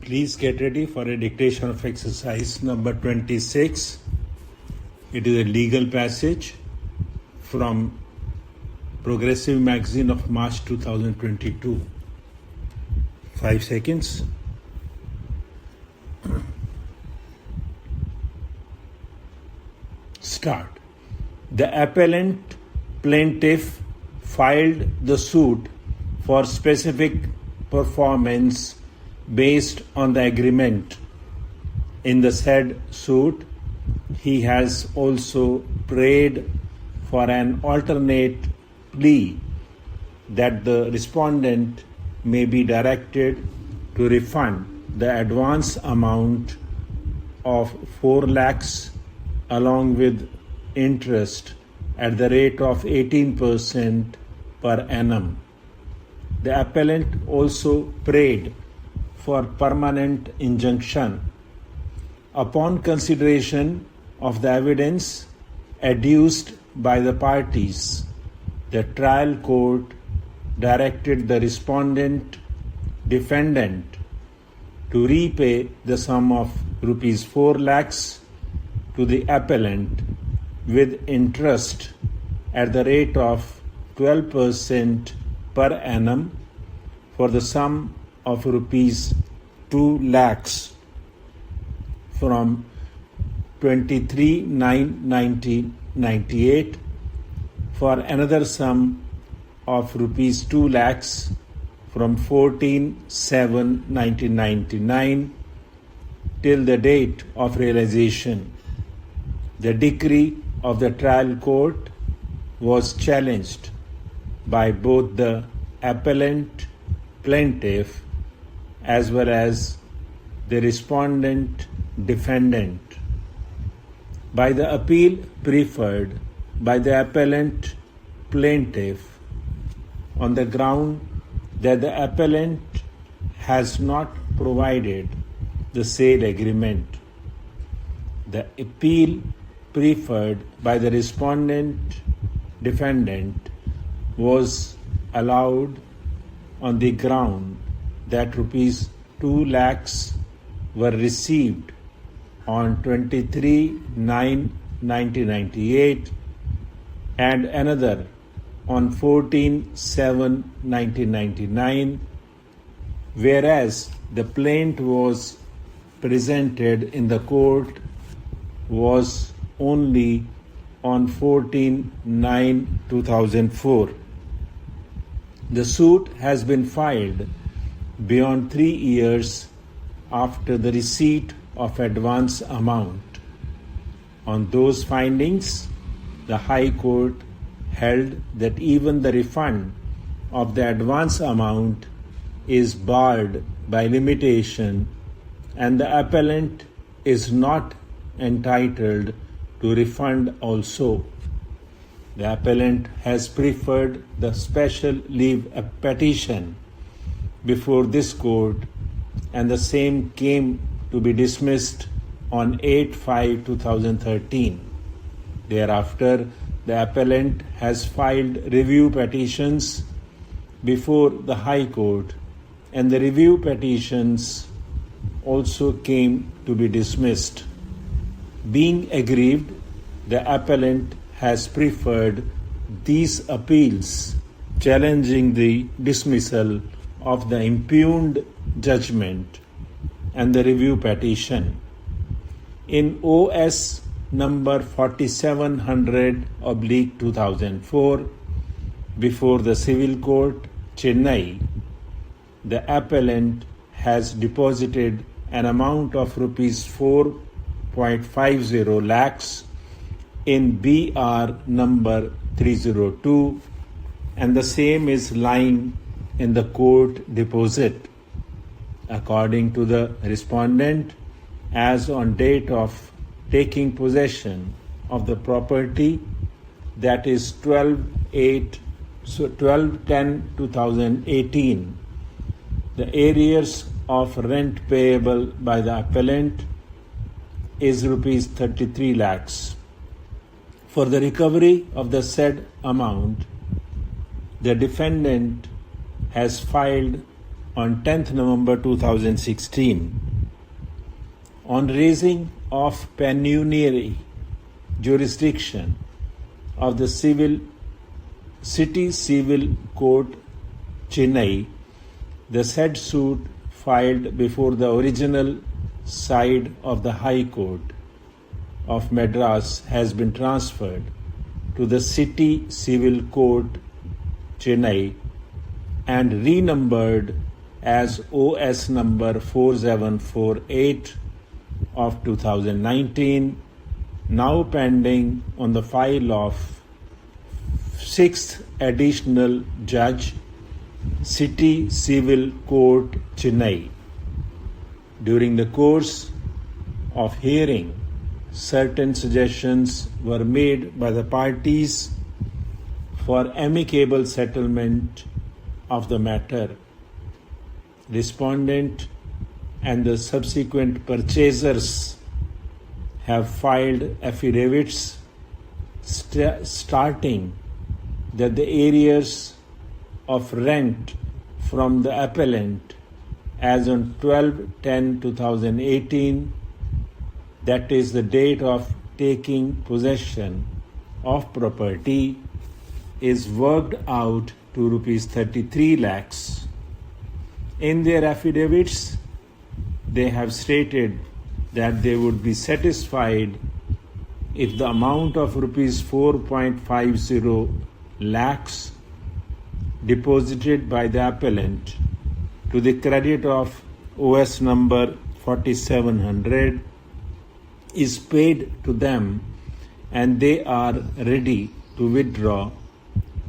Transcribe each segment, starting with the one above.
Please get ready for a dictation of exercise number 26. It is a legal passage from Progressive Magazine of March 2022. 5 seconds. Start. The appellant plaintiff filed the suit for specific performance based on the agreement. In the said suit, he has also prayed for an alternate plea that the respondent may be directed to refund the advance amount of 4 lakhs along with interest at the rate of 18% per annum. The appellant also prayed for permanent injunction. Upon consideration of the evidence adduced by the parties, the trial court directed the defendant to repay the sum of rupees 4 lakhs to the appellant with interest at the rate of 12% per annum for the sum of rupees 2 lakhs from 23/9/1998 for another sum of rupees 2 lakhs from 14/7/1999 till the date of realization. The decree of the trial court was challenged by both the appellant plaintiff as well as the respondent defendant. By the appeal preferred by the appellant plaintiff on the ground that the appellant has not provided the said agreement. The appeal preferred by the respondent defendant was allowed on the ground that rupees 2 lakhs were received on 23/9/1998 and another on 14/7/1999, whereas the plaint was presented in the court was only on 14/9/2004. The suit has been filed beyond 3 years after the receipt of advance amount. On those findings, the High Court held that even the refund of the advance amount is barred by limitation and the appellant is not entitled to refund also. The appellant has preferred the special leave petition before this court and the same came to be dismissed on 8/5/2013. Thereafter, the appellant has filed review petitions before the High Court and the review petitions also came to be dismissed. Being aggrieved, the appellant has preferred these appeals challenging the dismissal of the impugned judgment and the review petition. In OS number 4700/2004 before the Civil Court, Chennai, the appellant has deposited an amount of rupees 4.50 lakhs in BR number 302 and the same is lying in the court deposit. According to the respondent, as on date of taking possession of the property, that is 12/10/2018, the arrears of rent payable by the appellant is rupees 33 lakhs. For the recovery of the said amount, the defendant has filed on 10th November 2016 on raising of pecuniary jurisdiction of the City Civil Court, Chennai. The said suit filed before the original side of the High Court of Madras has been transferred to the City Civil Court, Chennai, and renumbered as OS number 4748 of 2019, now pending on the file of 6th Additional Judge, City Civil Court, Chennai. During the course of hearing, certain suggestions were made by the parties for amicable settlement of the matter. Respondent and the subsequent purchasers have filed affidavits starting that the arrears of rent from the appellant as on 12/10/2018, that is the date of taking possession of property, is worked out to rupees 33 lakhs. In their affidavits, they have stated that they would be satisfied if the amount of rupees 4.50 lakhs deposited by the appellant to the credit of OS number 4700 is paid to them, and they are ready to withdraw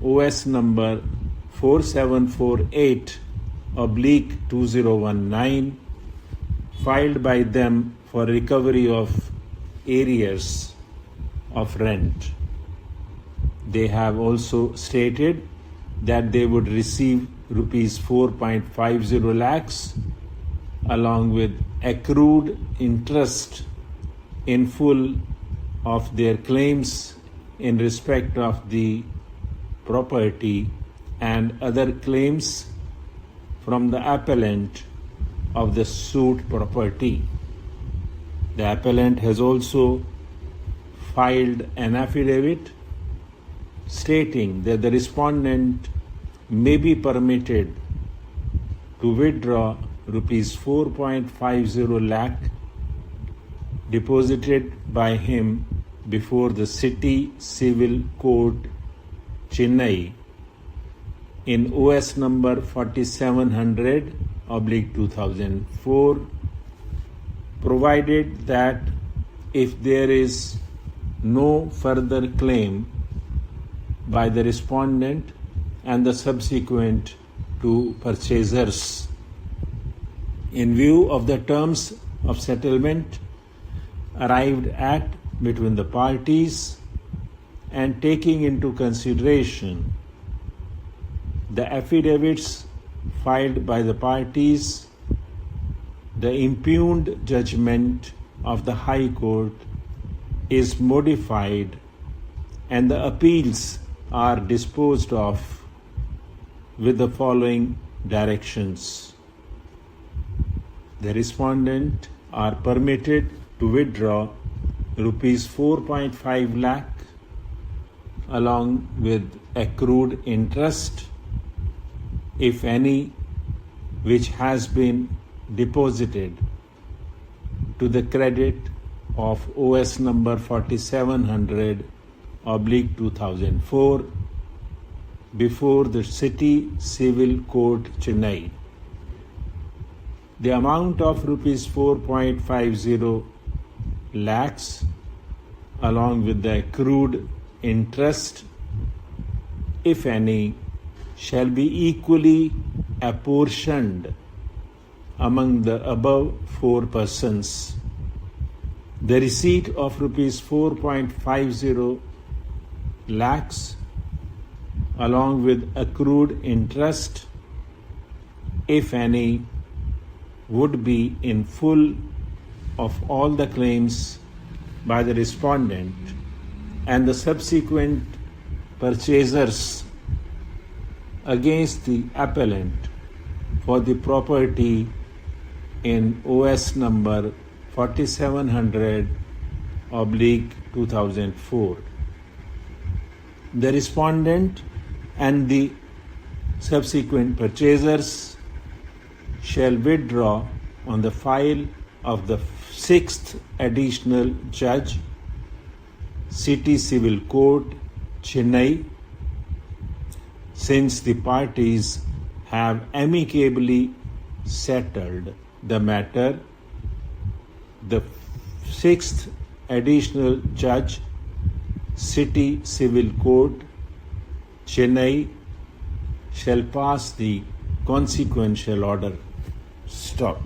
OS number 4748/2019 filed by them for recovery of arrears of rent. They have also stated that they would receive rupees 4.50 lakhs along with accrued interest in full of their claims in respect of the property and other claims from the appellant of the suit property. The appellant has also filed an affidavit stating that the respondent may be permitted to withdraw rupees 4.50 lakh deposited by him before the City Civil Court, Chennai, in OS number 4700/2004, provided that if there is no further claim by the respondent and the subsequent two purchasers. In view of the terms of settlement arrived at between the parties and taking into consideration the affidavits filed by the parties, the impugned judgment of the High Court is modified and the appeals are disposed of with the following directions. The respondent are permitted to withdraw rupees 4.5 lakh along with accrued interest, if any, which has been deposited to the credit of OS number 4700/2004 before the City Civil Court, Chennai. The amount of rupees 4.50 lakhs along with the accrued interest, if any, shall be equally apportioned among the above four persons. The receipt of rupees 4.50 lakhs along with accrued interest, if any, would be in full of all the claims by the respondent and the subsequent purchasers against the appellant for the property in OS number 4700/2004. The respondent and the subsequent purchasers shall withdraw on the file of the 6th Additional Judge, City Civil Court, Chennai, since the parties have amicably settled the matter. The 6th Additional Judge, City Civil Court, Chennai, shall pass the consequential order. Stop.